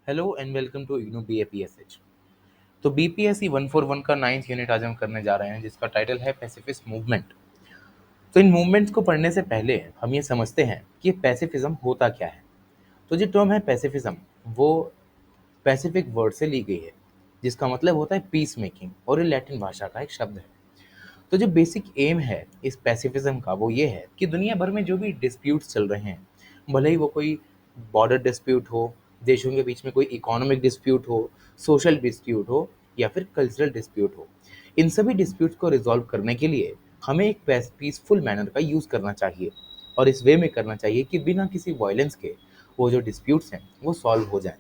Hello and welcome to IGNOU BAPSH। तो BPSC 141 का 9th unit आज हम करने जा रहे हैं जिसका टाइटल है पैसिफिस्ट मूवमेंट। तो इन मूवमेंट्स को पढ़ने से पहले हम ये समझते हैं कि पैसिफिज्म होता क्या है। तो जो टर्म है पैसिफिज्म वो पैसिफिक वर्ड से ली गई है जिसका मतलब होता है पीस मेकिंग और ये लैटिन भाषा का एक शब्द है। तो जो बेसिक एम है इस पैसिफिज्म का वो ये है कि दुनिया भर में जो भी डिस्प्यूट्स चल रहे हैं, भले ही वो कोई बॉर्डर डिस्प्यूट हो, देशों के बीच में कोई इकोनॉमिक डिस्प्यूट हो, सोशल डिस्प्यूट हो या फिर कल्चरल डिस्प्यूट हो, इन सभी डिस्प्यूट्स को रिजॉल्व करने के लिए हमें एक पीसफुल मैनर का यूज़ करना चाहिए और इस वे में करना चाहिए कि बिना किसी वायलेंस के वो जो डिस्प्यूट्स हैं वो सॉल्व हो जाएं।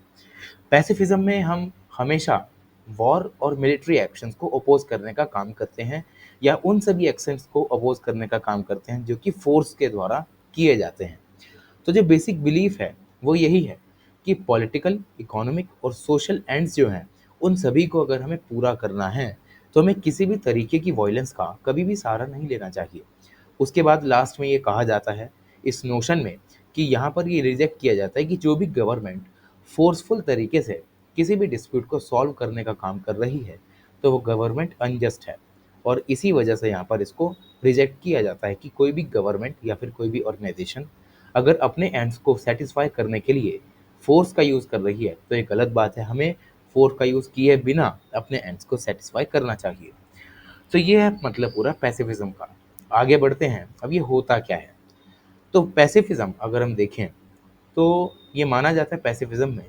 पैसिफिज्म में हम हमेशा वॉर और मिलिट्री एक्शंस को अपोज करने का काम करते हैं या उन सभी एक्शंस को अपोज करने का काम करते हैं जो कि फोर्स के द्वारा किए जाते हैं। तो जो बेसिक बिलीफ है वो यही है कि पॉलिटिकल, इकोनॉमिक और सोशल एंड्स जो हैं उन सभी को अगर हमें पूरा करना है तो हमें किसी भी तरीके की वायलेंस का कभी भी सहारा नहीं लेना चाहिए। उसके बाद लास्ट में ये कहा जाता है इस नोशन में कि यहाँ पर ये रिजेक्ट किया जाता है कि जो भी गवर्नमेंट फोर्सफुल तरीके से किसी भी डिस्प्यूट को सॉल्व करने का काम कर रही है तो वो गवर्नमेंट अनजस्ट है। और इसी वजह से यहाँ पर इसको रिजेक्ट किया जाता है कि कोई भी गवर्नमेंट या फिर कोई भी ऑर्गेनाइजेशन अगर अपने एंड्स को सेटिस्फाई करने के लिए फोर्स का यूज़ कर रही है तो ये गलत बात है। हमें फोर्स का यूज़ किए बिना अपने एंड्स को सेटिस्फाई करना चाहिए। तो ये है मतलब पूरा पैसिफिज्म का। आगे बढ़ते हैं, अब ये होता क्या है। तो पैसिफिज्म अगर हम देखें तो ये माना जाता है पैसिफिज्म में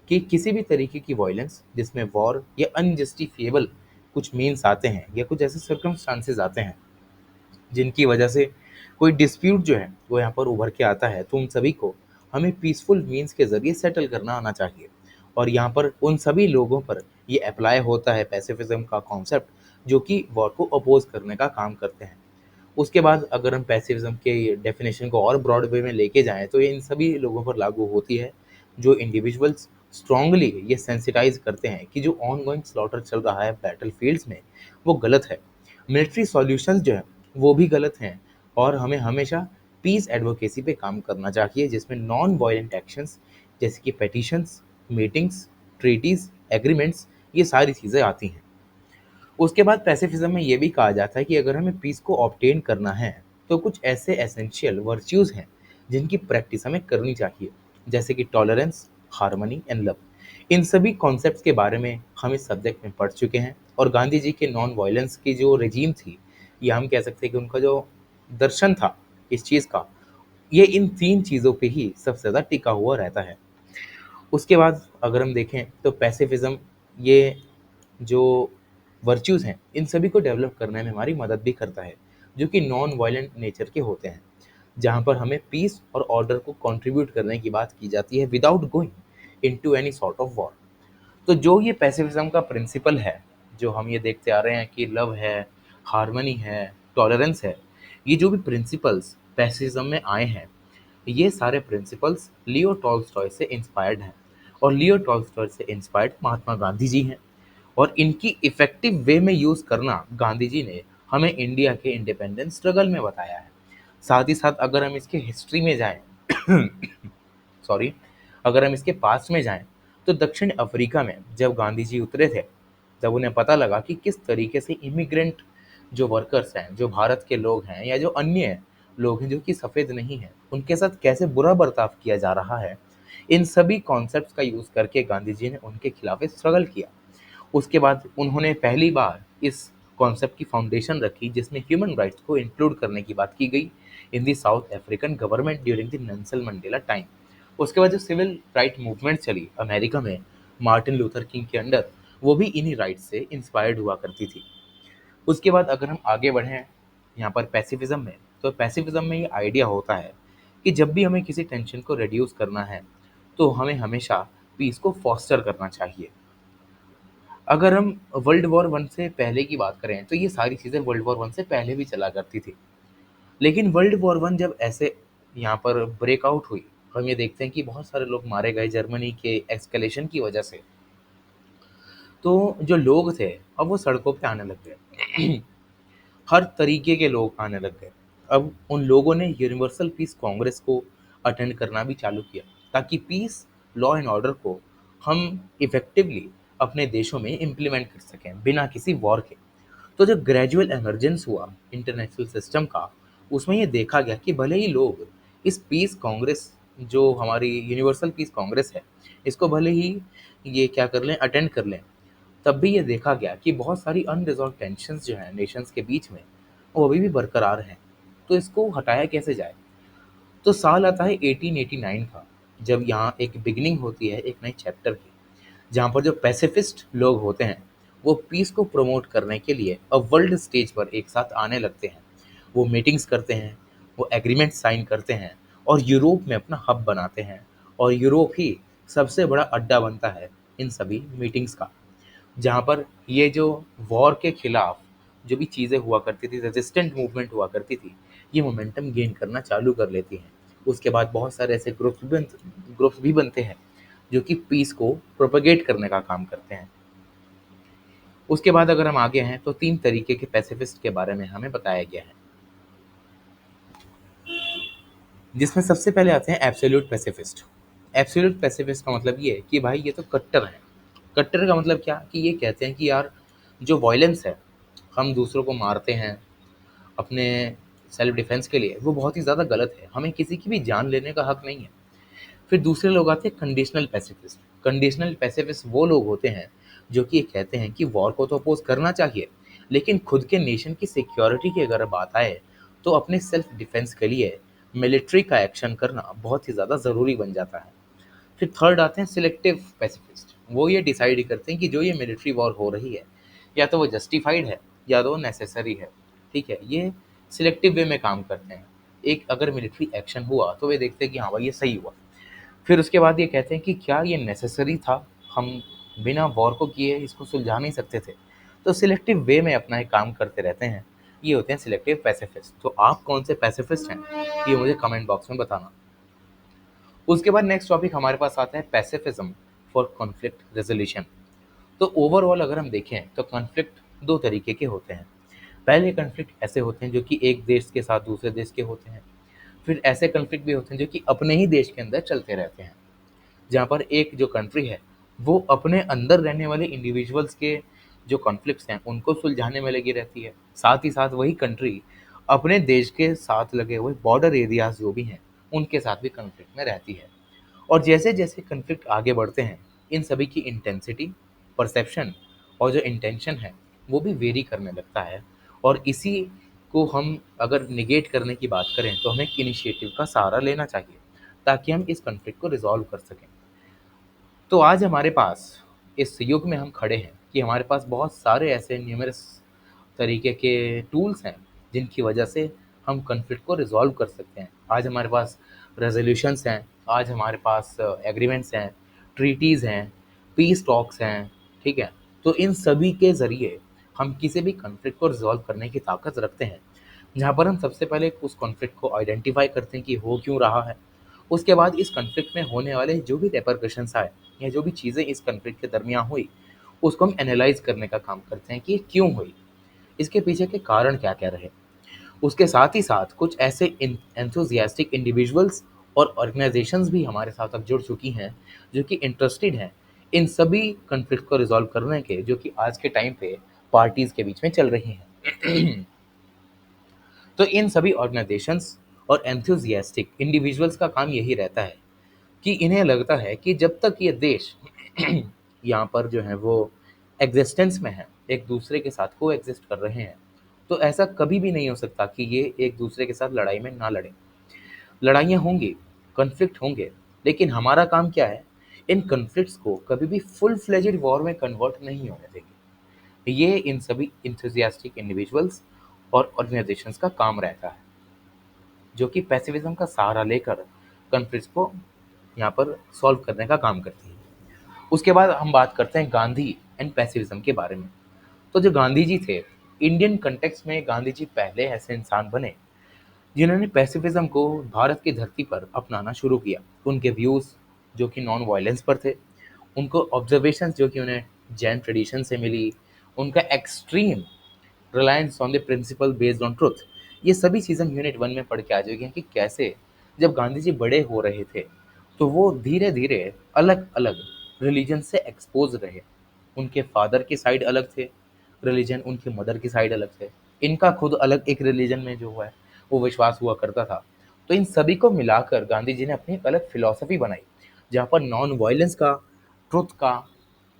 कि किसी भी तरीके की वायलेंस जिसमें वॉर या अनजस्टिफिएबल कुछ मीन्स आते हैं या कुछ ऐसे सर्कमस्टांसेस आते हैं जिनकी वजह से कोई डिस्प्यूट जो है वो यहाँ पर उभर के आता है, तो उन सभी को हमें पीसफुल मीन्स के ज़रिए सेटल करना आना चाहिए। और यहाँ पर उन सभी लोगों पर ये अप्लाई होता है पैसिफिज्म का कॉन्सेप्ट जो कि वॉर को अपोज करने का काम करते हैं। उसके बाद अगर हम पैसिविज्म के डेफिनेशन को और ब्रॉड वे में लेके जाएं तो ये इन सभी लोगों पर लागू होती है जो इंडिविजुअल्स स्ट्रांगली ये सेंसिटाइज करते हैं कि जो ऑन गोइंग स्लॉटर चल रहा है बैटल फील्ड्स में वो गलत है। मिलिट्री सॉल्यूशंस जो है वो भी गलत हैं और हमें हमेशा पीस एडवोकेसी पे काम करना चाहिए जिसमें नॉन वायलेंट एक्शंस जैसे कि पेटिशंस, मीटिंग्स, ट्रीटीज, एग्रीमेंट्स, ये सारी चीज़ें आती हैं। उसके बाद पैसिफिज्म में ये भी कहा जाता है कि अगर हमें पीस को ऑब्टेन करना है तो कुछ ऐसे एसेंशियल वर्च्यूज हैं जिनकी प्रैक्टिस हमें करनी चाहिए, जैसे कि टॉलरेंस, हार्मनी एंड लव। इन सभी कॉन्सेप्ट्स के बारे में हम इस सब्जेक्ट में पढ़ चुके हैं और गांधी जी के नॉन वायलेंस की जो रेजीम थी, या हम कह सकते हैं कि उनका जो दर्शन था इस चीज़ का, ये इन तीन चीज़ों पे ही सबसे ज़्यादा टिका हुआ रहता है। उसके बाद अगर हम देखें तो पैसिफिज्म ये जो वर्च्यूज़ हैं इन सभी को डेवलप करने में हमारी मदद भी करता है जो कि नॉन वायलेंट नेचर के होते हैं, जहाँ पर हमें पीस और ऑर्डर को कंट्रीब्यूट करने की बात की जाती है without going into any sort of war. तो जो ये पैसिफिज्म का प्रिंसिपल है, जो हम ये देखते आ रहे हैं कि लव है, हार्मनी है, टॉलरेंस है, ये जो भी प्रिंसिपल्स पैसिफिज्म में आए हैं ये सारे प्रिंसिपल्स लियो टॉल्स्टॉय से इंस्पायर्ड हैं और लियो टॉल्स्टॉय से इंस्पायर्ड महात्मा गांधी जी हैं। और इनकी इफेक्टिव वे में यूज़ करना गांधी जी ने हमें इंडिया के इंडिपेंडेंस स्ट्रगल में बताया है। साथ ही साथ अगर हम इसके हिस्ट्री में जाएं सॉरी, अगर हम इसके पास्ट में जाएं तो दक्षिण अफ्रीका में जब गांधी जी उतरे थे, जब उन्हें पता लगा कि किस तरीके से इमिग्रेंट जो वर्कर्स हैं, जो भारत के लोग हैं या जो अन्य लोग हैं जो कि सफ़ेद नहीं हैं, उनके साथ कैसे बुरा बर्ताव किया जा रहा है, इन सभी कॉन्सेप्ट्स का यूज़ करके गांधी जी ने उनके खिलाफ एक स्ट्रगल किया। उसके बाद उन्होंने पहली बार इस कॉन्सेप्ट की फाउंडेशन रखी जिसमें ह्यूमन राइट्स को इंक्लूड करने की बात की गई in the South African government during the Nelson Mandela time. उसके बाद जो सिविल राइट मूवमेंट चली अमेरिका में मार्टिन लूथर किंग के अंडर, वो भी इन्हीं राइट्स से इंस्पायर्ड हुआ करती थी। उसके बाद अगर हम आगे बढ़ें यहाँ पर पैसिफिज्म में, तो पैसिफिज्म में ये आइडिया होता है कि जब भी हमें किसी टेंशन को रिड्यूस करना है तो हमें हमेशा पीस को फॉस्टर करना चाहिए। अगर हम वर्ल्ड वॉर वन से पहले की बात करें तो ये सारी चीज़ें वर्ल्ड वॉर वन से पहले भी चला करती थी, लेकिन वर्ल्ड वॉर वन जब ऐसे यहाँ पर ब्रेकआउट हुई, हम ये देखते हैं कि बहुत सारे लोग मारे गए जर्मनी के एक्सकलेशन की वजह से। तो जो लोग थे अब वो सड़कों पे आने लग गए हर तरीके के लोग आने लग गए। अब उन लोगों ने यूनिवर्सल पीस कांग्रेस को अटेंड करना भी चालू किया ताकि पीस, लॉ एंड ऑर्डर को हम इफ़ेक्टिवली अपने देशों में इम्प्लीमेंट कर सकें बिना किसी वॉर के। तो जो ग्रेजुअल इमर्जेंस हुआ इंटरनेशनल सिस्टम का, उसमें ये देखा गया कि भले ही लोग इस पीस कांग्रेस, जो हमारी यूनिवर्सल पीस कांग्रेस है, इसको भले ही ये क्या कर लें, अटेंड कर लें, तब भी ये देखा गया कि बहुत सारी अनरिजॉल्व टेंशन्स जो हैं नेशंस के बीच में, वो अभी भी बरकरार हैं। तो इसको हटाया कैसे जाए? तो साल आता है 1889 का, जब यहाँ एक बिगिनिंग होती है एक नए चैप्टर की, जहाँ पर जो पैसिफिस्ट लोग होते हैं वो पीस को प्रमोट करने के लिए अब वर्ल्ड स्टेज पर एक साथ आने लगते हैं। वो मीटिंग्स करते हैं, वो एग्रीमेंट साइन करते हैं और यूरोप में अपना हब बनाते हैं, और यूरोप ही सबसे बड़ा अड्डा बनता है इन सभी मीटिंग्स का, जहाँ पर ये जो वॉर के खिलाफ जो भी चीज़ें हुआ करती थी, रेजिस्टेंट मूवमेंट हुआ करती थी, ये मोमेंटम गेन करना चालू कर लेती हैं। उसके बाद बहुत सारे ऐसे ग्रुप्स भी बनते हैं जो कि पीस को प्रोपेगेट करने का काम करते हैं। उसके बाद अगर हम आगे हैं तो 3 तरीके के पैसिफिस्ट के बारे में हमें बताया गया है, जिसमें सबसे पहले आते हैं एब्सोल्यूट पैसिफिस्ट। एब्सोल्यूट पैसिफिस्ट का मतलब ये है कि भाई ये तो कट्टर हैं। कट्टर का मतलब क्या, कि ये कहते हैं कि यार जो वॉयलेंस है, हम दूसरों को मारते हैं अपने सेल्फ डिफेंस के लिए, वो बहुत ही ज़्यादा गलत है, हमें किसी की भी जान लेने का हक नहीं है। फिर दूसरे लोग आते हैं कंडीशनल पैसिफिस्ट। कंडीशनल पैसिफिस्ट वो लोग होते हैं जो कि ये कहते हैं कि वॉर को तो अपोज करना चाहिए, लेकिन खुद के नेशन की सिक्योरिटी की अगर बात आए तो अपने सेल्फ डिफेंस के लिए मिलिट्री का एक्शन करना बहुत ही ज़्यादा ज़रूरी बन जाता है। फिर थर्ड आते हैं सिलेक्टिव पैसिफिस्ट। वो ये डिसाइड करते हैं कि जो ये मिलिट्री वॉर हो रही है, या तो वो जस्टिफाइड है या तो वो नेसेसरी है। ठीक है, ये सिलेक्टिव वे में काम करते हैं। एक अगर मिलिट्री एक्शन हुआ तो वे देखते हैं कि हाँ भाई ये सही हुआ। फिर उसके बाद ये कहते हैं कि क्या ये नेसेसरी था, हम बिना वॉर को किए इसको सुलझा नहीं सकते थे। तो सिलेक्टिव वे में अपना एक काम करते रहते हैं। ये होते हैं सिलेक्टिव पैसिफिस्ट। तो आप कौन से पैसिफिस्ट हैं, ये मुझे कमेंट बॉक्स में बताना। उसके बाद नेक्स्ट टॉपिक हमारे पास आता है पैसिफिज्म फॉर कॉन्फ्लिक्ट रेजोल्यूशन। तो ओवरऑल अगर हम देखें तो कॉन्फ्लिक्ट दो तरीके के होते हैं। पहले कॉन्फ्लिक्ट ऐसे होते हैं जो कि एक देश के साथ दूसरे देश के होते हैं। फिर ऐसे कॉन्फ्लिक्ट भी होते हैं जो कि अपने ही देश के अंदर चलते रहते हैं, जहाँ पर एक जो कंट्री है वो अपने अंदर रहने वाले इंडिविजुअल्स के जो कॉन्फ्लिक्ट्स हैं उनको सुलझाने में लगी रहती है। साथ ही साथ वही कंट्री अपने देश के साथ लगे हुए बॉर्डर एरियाज जो भी हैं उनके साथ भी कॉन्फ्लिक्ट में रहती है। और जैसे जैसे कॉन्फ्लिक्ट आगे बढ़ते हैं, इन सभी की इंटेंसिटी, परसेप्शन और जो इंटेंशन है वो भी वेरी करने लगता है। और इसी को हम अगर निगेट करने की बात करें तो हमें इनिशिएटिव का सहारा लेना चाहिए, ताकि हम इस कॉन्फ्लिक्ट को रिजॉल्व कर सकें। तो आज हमारे पास इस युग में हम खड़े हैं कि हमारे पास बहुत सारे ऐसे न्यूमरस तरीके के टूल्स हैं जिनकी वजह से हम कॉन्फ्लिक्ट को रिजॉल्व कर सकते हैं। आज हमारे पास रेजोल्यूशंस हैं, आज हमारे पास एग्रीमेंट्स हैं, ट्रीटीज़ हैं, पीस टॉक्स हैं। ठीक है, तो इन सभी के ज़रिए हम किसी भी कॉन्फ्लिक्ट को रिजॉल्व करने की ताकत रखते हैं, जहाँ पर हम सबसे पहले उस कॉन्फ्लिक्ट को आइडेंटिफाई करते हैं कि हो क्यों रहा है। उसके बाद इस कॉन्फ्लिक्ट में होने वाले जो भी रेपरकशंस आए या जो भी चीज़ें इस कॉन्फ्लिक्ट के दरमियान हुई, उसको हम एनालाइज करने का काम करते हैं कि ये क्यों हुई, इसके पीछे के कारण क्या क्या रहे। उसके साथ ही साथ कुछ ऐसे एंथुजियास्टिक इंडिविजुअल्स और ऑर्गेनाइजेशंस भी हमारे साथ अब जुड़ चुकी हैं जो कि इंटरेस्टेड हैं इन सभी कॉन्फ्लिक्ट को रिजॉल्व करने के, जो कि आज के टाइम पे पार्टीज के बीच में चल रही हैं। तो इन सभी ऑर्गेनाइजेशंस और एंथुजियास्टिक इंडिविजुअल्स का काम यही रहता है कि इन्हें लगता है कि जब तक ये देश यहाँ पर जो है वो एग्जिस्टेंस में है, एक दूसरे के साथ को एग्जिस्ट कर रहे हैं, तो ऐसा कभी भी नहीं हो सकता कि ये एक दूसरे के साथ लड़ाई में ना लड़ें। लड़ाइयाँ होंगी, कॉन्फ्लिक्ट होंगे, लेकिन हमारा काम क्या है, इन कॉन्फ्लिक्ट्स को कभी भी फुल फ्लेजेड वॉर में कन्वर्ट नहीं होने देंगे। ये इन सभी इंथुजियास्टिक इंडिविजुअल्स और ऑर्गेनाइजेशंस का काम रहता है, जो कि पैसिफिज्म का सहारा लेकर कॉन्फ्लिक्ट्स को यहाँ पर सॉल्व करने का काम करती है। उसके बाद हम बात करते हैं गांधी एंड पैसिफिज्म के बारे में। तो जो गांधी जी थे, इंडियन कंटेक्स्ट में गांधी जी पहले ऐसे इंसान बने जिन्होंने पैसिफिज्म को भारत की धरती पर अपनाना शुरू किया। उनके व्यूज़ जो कि नॉन वायलेंस पर थे, उनको ऑब्जर्वेशंस जो कि उन्हें जैन ट्रेडिशन से मिली, उनका extreme reliance on the principle based on truth, ये सभी चीज़ें यूनिट 1 में पढ़ के आ जाएगी कि कैसे जब गांधी जी बड़े हो रहे थे तो वो धीरे धीरे अलग अलग रिलीजन से एक्सपोज रहे। उनके फादर की साइड अलग थे रिलीजन, उनकी मदर की साइड अलग थे, इनका खुद अलग एक रिलीजन में जो है वो विश्वास हुआ करता था। तो इन सभी को मिलाकर गांधी जी ने अपनी एक अलग फिलॉसफी बनाई, जहाँ पर नॉन वायलेंस का, ट्रुथ का,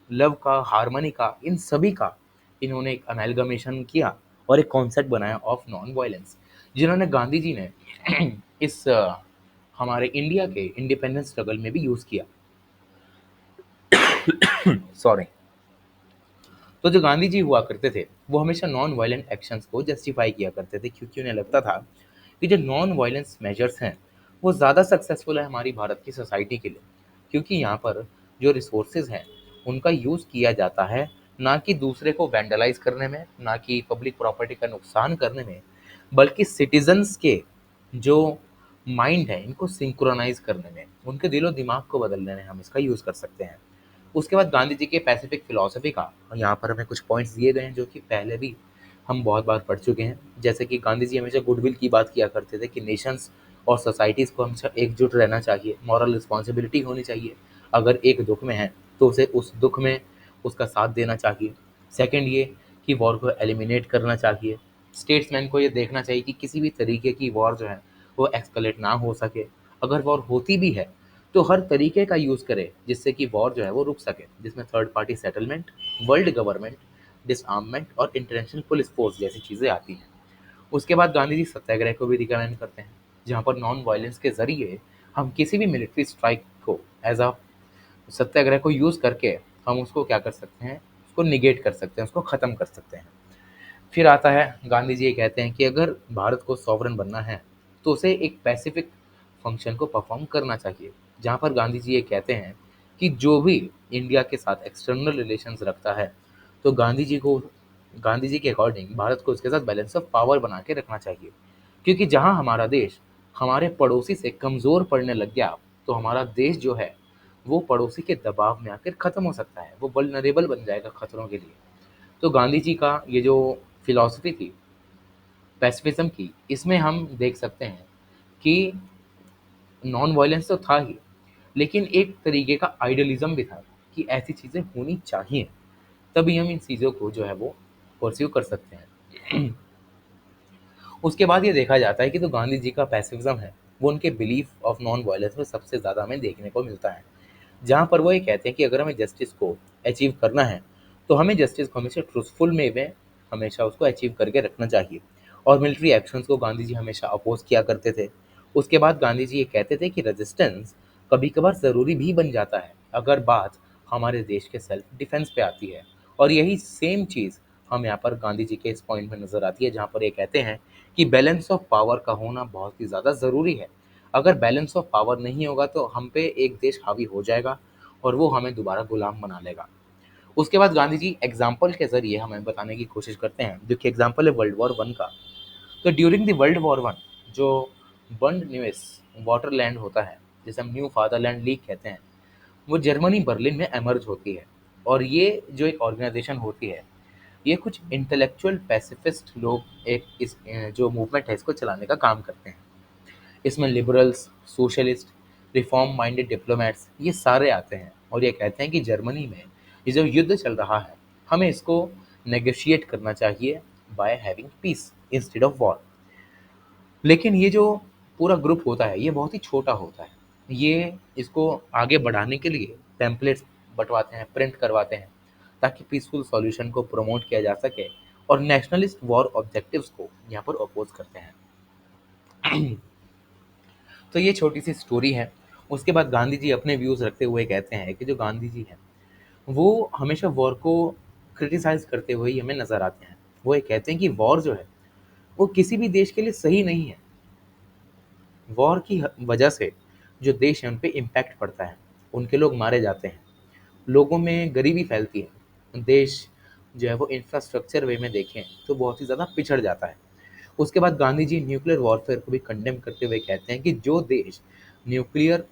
लव का, हार्मनी का, इन सभी का इन्होंने एक अमेलगमेशन किया और एक कॉन्सेप्ट बनाया ऑफ नॉन वायलेंस, जिन्होंने गांधी जी ने इस हमारे इंडिया के इंडिपेंडेंस स्ट्रगल में भी यूज़ किया। सॉरी। तो जो गांधी जी हुआ करते थे वो हमेशा नॉन वायलेंट एक्शंस को जस्टिफाई किया करते थे, क्योंकि उन्हें लगता था कि जो नॉन वायलेंस मेजर्स हैं वो ज़्यादा सक्सेसफुल है हमारी भारत की सोसाइटी के लिए, क्योंकि यहाँ पर जो रिसोर्सेज हैं उनका यूज़ किया जाता है ना कि दूसरे को वैंडलाइज करने में, ना कि पब्लिक प्रॉपर्टी का नुकसान करने में, बल्कि सिटीजन्स के जो माइंड है इनको सिंक्रोनाइज करने में, उनके दिलो दिमाग को बदलने में हम इसका यूज़ कर सकते हैं। उसके बाद गांधी जी के पैसिफिक फिलॉसफी का यहाँ पर हमें कुछ पॉइंट्स दिए गए हैं जो कि पहले भी हम बहुत बार पढ़ चुके हैं। जैसे कि गांधी जी हमेशा गुडविल की बात किया करते थे कि नेशंस और सोसाइटीज़ को हमेशा एकजुट रहना चाहिए, मॉरल रिस्पॉन्सिबिलिटी होनी चाहिए। अगर एक दुख में है तो उसे उस दुख में उसका साथ देना चाहिए। सेकंड ये कि वॉर को एलिमिनेट करना चाहिए। स्टेट्समैन को ये देखना चाहिए कि किसी भी तरीके की वॉर जो है वो एक्सकलेट ना हो सके। अगर वॉर होती भी है तो हर तरीके का यूज़ करे जिससे कि वॉर जो है वो रुक सके, जिसमें third party settlement, world government, disarmament और इंटरनेशनल पुलिस फोर्स जैसी चीज़ें आती हैं। उसके बाद गांधी जी सत्याग्रह को भी रिकमेंड करते हैं, जहाँ पर नॉन वायलेंस के जरिए हम किसी भी मिलिट्री स्ट्राइक को एज अ सत्याग्रह को यूज़ करके हम उसको क्या कर सकते हैं, उसको निगेट कर सकते हैं, उसको ख़त्म कर सकते हैं। फिर आता है गांधी जी ये कहते हैं कि अगर भारत को सॉवरन बनना है तो उसे एक पैसिफिक फंक्शन को परफॉर्म करना चाहिए, जहाँ पर गांधी जी ये कहते हैं कि जो भी इंडिया के साथ एक्सटर्नल रिलेशंस रखता है तो गांधी जी के अकॉर्डिंग भारत को उसके साथ बैलेंस ऑफ पावर बना के रखना चाहिए, क्योंकि जहाँ हमारा देश हमारे पड़ोसी से कमज़ोर पड़ने लग गया तो हमारा देश जो है वो पड़ोसी के दबाव में आकर ख़त्म हो सकता है, वो वल्नरेबल बन जाएगा खतरों के लिए। तो गांधी जी का ये जो फिलॉसफी थी पैसिफिज्म की, इसमें हम देख सकते हैं कि नॉन वायलेंस तो था ही, लेकिन एक तरीके का आइडियलिज्म भी था कि ऐसी चीज़ें होनी चाहिए, तभी हम इन चीज़ों को जो है वो परस्यू कर सकते हैं। उसके बाद ये देखा जाता है कि जो गांधी जी का पैसिफिज्म है वो उनके बिलीफ ऑफ नॉन वायलेंस में सबसे ज़्यादा हमें देखने को मिलता है, जहाँ पर वो ये कहते हैं कि अगर हमें जस्टिस को अचीव करना है तो हमें जस्टिस को हमेशा ट्रूथफुल में हमेशा उसको अचीव करके रखना चाहिए। और मिलिट्री एक्शंस को गांधी जी हमेशा अपोज किया करते थे। उसके बाद गांधी जी ये कहते थे कि रेजिस्टेंस कभी कभार ज़रूरी भी बन जाता है अगर बात हमारे देश के सेल्फ डिफेंस पे आती है। और यही सेम चीज़ हम यहाँ पर गांधी जी के इस पॉइंट में नज़र आती है, जहाँ पर ये कहते हैं कि बैलेंस ऑफ पावर का होना बहुत ही ज़्यादा ज़रूरी है। अगर बैलेंस ऑफ पावर नहीं होगा तो हम पे एक देश हावी हो जाएगा और वो हमें दोबारा गुलाम बना लेगा। उसके बाद गांधी जी एग्जाम्पल के ज़रिए हमें बताने की कोशिश करते हैं, जो कि एग्जाम्पल है वर्ल्ड वॉर वन का। तो during the world war one जो बंड न्यूएस वाटरलैंड होता है, जिसे हम न्यू फादरलैंड लीग कहते हैं, वो जर्मनी बर्लिन में एमर्ज होती है। और ये जो एक ऑर्गेनाइजेशन होती है ये कुछ इंटेलेक्चुअल पैसिफिस्ट लोग एक इस जो मूवमेंट है इसको चलाने का काम करते हैं। इसमें liberals, socialist, reform minded diplomats ये सारे आते हैं और ये कहते हैं कि जर्मनी में ये जो युद्ध चल रहा है हमें इसको नेगोशिएट करना चाहिए by having peace instead of war. लेकिन ये जो पूरा ग्रुप होता है ये बहुत ही छोटा होता है। ये इसको आगे बढ़ाने के लिए टेम्पलेट्स बंटवाते हैं, प्रिंट करवाते हैं, ताकि पीसफुल सॉल्यूशन को प्रमोट किया जा सके और नेशनलिस्ट वॉर ऑब्जेक्टिव्स को यहाँ पर अपोज करते हैं। तो ये छोटी सी स्टोरी है। उसके बाद गांधी जी अपने व्यूज़ रखते हुए कहते हैं कि जो गांधी जी हैं वो हमेशा वॉर को क्रिटिसाइज करते हुए ही हमें नज़र आते हैं। वो ये कहते हैं कि वॉर जो है वो किसी भी देश के लिए सही नहीं है। वॉर की वजह से जो देश है उन पे इम्पैक्ट पड़ता है, उनके लोग मारे जाते हैं, लोगों में गरीबी फैलती है, देश जो है वो इंफ्रास्ट्रक्चर वे में देखें तो बहुत ही ज़्यादा पिछड़ जाता है। उसके बाद गांधी जी न्यूक्लियर वॉरफेयर को भी कंडेम करते हुए कहते हैं कि जो देश न्यूक्लियर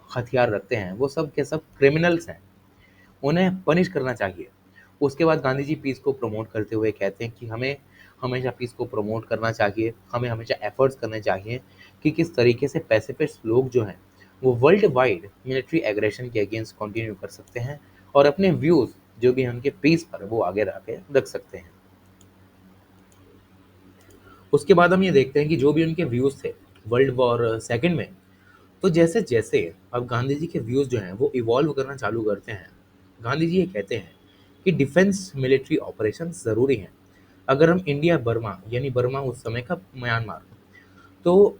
हथियार रखते हैं वो सब के सब क्रिमिनल्स हैं, उन्हें पनिश करना चाहिए। उसके बाद गांधी जी पीस को प्रमोट करते हुए कहते हैं कि हमें हमेशा पीस को प्रमोट करना चाहिए, हमें हमेशा एफर्ट्स करने चाहिए कि किस तरीके से पैसिफिस्ट लोग जो हैं वो वर्ल्ड वाइड मिलिट्री एग्रेशन के अगेंस्ट कंटिन्यू कर सकते हैं और अपने व्यूज़ जो भी हैं उनके पीस पर वो आगे रख सकते हैं। उसके बाद हम ये देखते हैं कि जो भी उनके व्यूज़ थे वर्ल्ड वॉर सेकंड में, तो जैसे जैसे अब गांधी जी के व्यूज़ जो हैं वो इवॉल्व करना चालू करते हैं, गांधी जी ये कहते हैं कि डिफेंस मिलिट्री ऑपरेशन ज़रूरी हैं। अगर हम इंडिया बर्मा, यानी बर्मा उस समय का म्यांमार, तो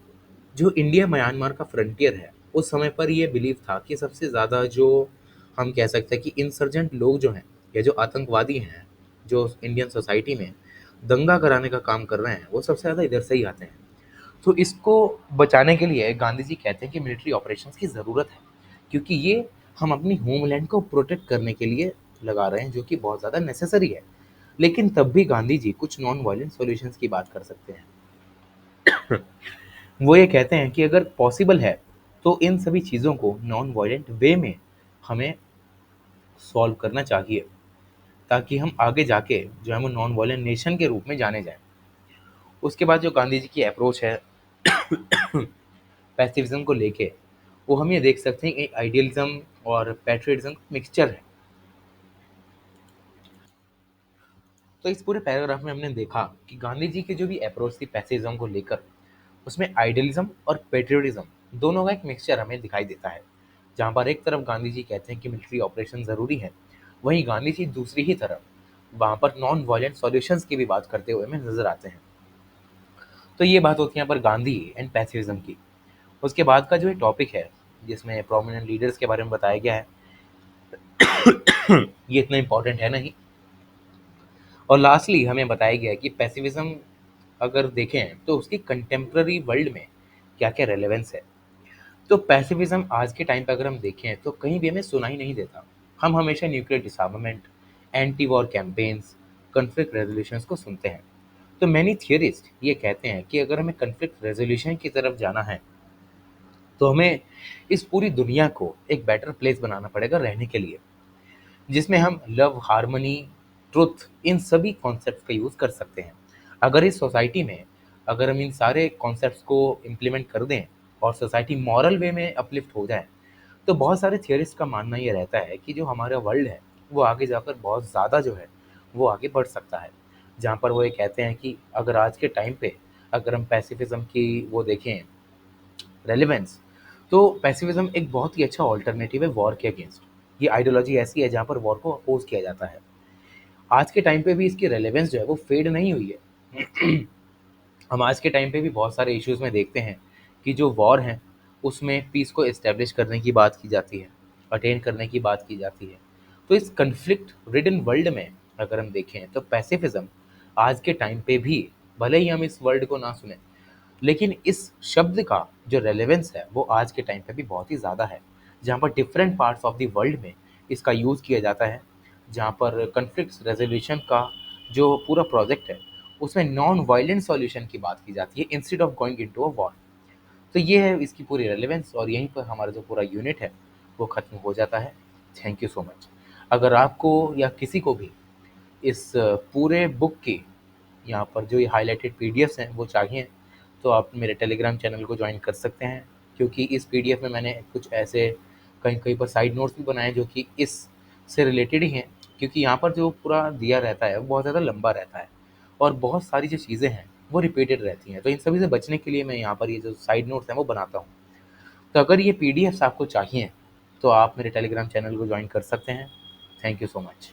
जो इंडिया म्यांमार का फ्रंटियर है, उस समय पर ये बिलीव था कि सबसे ज़्यादा जो हम कह सकते हैं कि इंसर्जेंट लोग जो हैं या जो आतंकवादी हैं, जो इंडियन सोसाइटी में दंगा कराने का काम कर रहे हैं, वो सबसे ज़्यादा इधर से ही आते हैं। तो इसको बचाने के लिए गांधी जी कहते हैं कि मिलिट्री ऑपरेशंस की ज़रूरत है, क्योंकि ये हम अपनी होमलैंड को प्रोटेक्ट करने के लिए लगा रहे हैं, जो कि बहुत ज़्यादा नेसेसरी है। लेकिन तब भी गांधी जी कुछ नॉन वायलेंट सॉल्यूशंस की बात कर सकते हैं। वो ये कहते हैं कि अगर पॉसिबल है तो इन सभी चीज़ों को नॉन वायलेंट वे में हमें सॉल्व करना चाहिए, ताकि हम आगे जाके जो है वो नॉन वायलेंट नेशन के रूप में जाने जाएं। उसके बाद जो गांधी जी की अप्रोच है पैसिफिज्म को लेके, वो हम ये देख सकते हैं कि आइडियलिज्म और पैट्रियटिज्म मिक्सचर है। तो इस पूरे पैराग्राफ में हमने देखा कि गांधी जी की जो भी अप्रोच थी पैसिफिज्म को लेकर, उसमें आइडियलिज्म और पेट्रियटिज्म दोनों का एक मिक्सचर हमें दिखाई देता है। जहाँ पर एक तरफ गांधी जी कहते हैं कि मिलिट्री ऑपरेशन ज़रूरी है, वहीं गांधी जी दूसरी ही तरफ वहाँ पर नॉन वायलेंट सॉल्यूशंस की भी बात करते हुए हमें नजर आते हैं। तो ये बात होती है यहाँ पर गांधी एंड पैसिफिज्म की। उसके बाद का जो ये टॉपिक है, जिसमें प्रोमिनेंट लीडर्स के बारे में बताया गया है, ये इतना इंपॉर्टेंट है नहीं। और लास्टली हमें बताया गया है कि पैसिफिज्म अगर देखें तो उसकी कंटेम्प्ररी वर्ल्ड में क्या क्या रेलेवेंस है। तो पैसिफिज्म आज के टाइम पे अगर हम देखें तो कहीं भी हमें सुनाई नहीं देता। हम हमेशा nuclear डिसआर्मामेंट, anti war campaigns, conflict resolutions को सुनते हैं। तो मैनी थियरिस्ट ये कहते हैं कि अगर हमें कॉन्फ्लिक्ट रेजोल्यूशन की तरफ जाना है, तो हमें इस पूरी दुनिया को एक बेटर प्लेस बनाना पड़ेगा रहने के लिए, जिसमें हम लव, हार्मनी, ट्रुथ, इन सभी कॉन्सेप्ट्स का यूज़ कर सकते हैं। अगर इस सोसाइटी में अगर हम इन सारे कॉन्सेप्ट्स को इम्प्लीमेंट कर दें और सोसाइटी मॉरल वे में अपलिफ्ट हो जाए, तो बहुत सारे थियरिस्ट का मानना ये रहता है कि जो हमारा वर्ल्ड है वो आगे जाकर बहुत ज़्यादा जो है वो आगे बढ़ सकता है। जहाँ पर वो ये कहते हैं कि अगर आज के टाइम पे अगर हम पैसिफिज्म की वो देखें रेलेवेंस, तो पैसिफिज्म एक बहुत ही अच्छा ऑल्टरनेटिव है वॉर के अगेंस्ट। ये आइडियोलॉजी ऐसी है जहाँ पर वॉर को अपोज किया जाता है। आज के टाइम पे भी इसकी रेलेवेंस जो है वो फेड नहीं हुई है। हम आज के टाइम पे भी बहुत सारे इश्यूज़ में देखते हैं कि जो वॉर हैं उसमें पीस को एस्टेब्लिश करने की बात की जाती है, अटेन करने की बात की जाती है। तो इस कन्फ्लिक्ट रिडन वर्ल्ड में अगर हम देखें तो पैसिफिज्म आज के टाइम पे भी, भले ही हम इस वर्ल्ड को ना सुने, लेकिन इस शब्द का जो रेलेवेंस है वो आज के टाइम पे भी बहुत ही ज़्यादा है। जहाँ पर different parts of the world में इसका यूज़ किया जाता है, जहाँ पर कन्फ्लिक्ट रेजोल्यूशन का जो पूरा प्रोजेक्ट है उसमें नॉन वायलेंट सॉल्यूशन की बात की जाती है instead of going into a war. तो ये है इसकी पूरी रेलेवेंस, और यहीं पर हमारा जो पूरा यूनिट है वो ख़त्म हो जाता है। Thank you so much. अगर आपको या किसी को भी इस पूरे बुक की यहाँ पर जो ये हाइलाइटेड पीडीएफ्स हैं वो चाहिए, तो आप मेरे टेलीग्राम चैनल को ज्वाइन कर सकते हैं, क्योंकि इस पीडीएफ में मैंने कुछ ऐसे कहीं कहीं पर साइड नोट्स भी बनाए जो कि इस से रिलेटेड ही हैं, क्योंकि यहाँ पर जो पूरा दिया रहता है वो बहुत ज़्यादा लंबा रहता है और बहुत सारी जो चीज़ें हैं वो रिपीटेड रहती हैं। तो इन सभी से बचने के लिए मैं यहाँ पर ये जो साइड नोट्स हैं वो बनाता हूँ। तो अगर ये पीडीएफ्स आपको चाहिए तो आप मेरे टेलीग्राम चैनल को ज्वाइन कर सकते हैं। Thank you so much.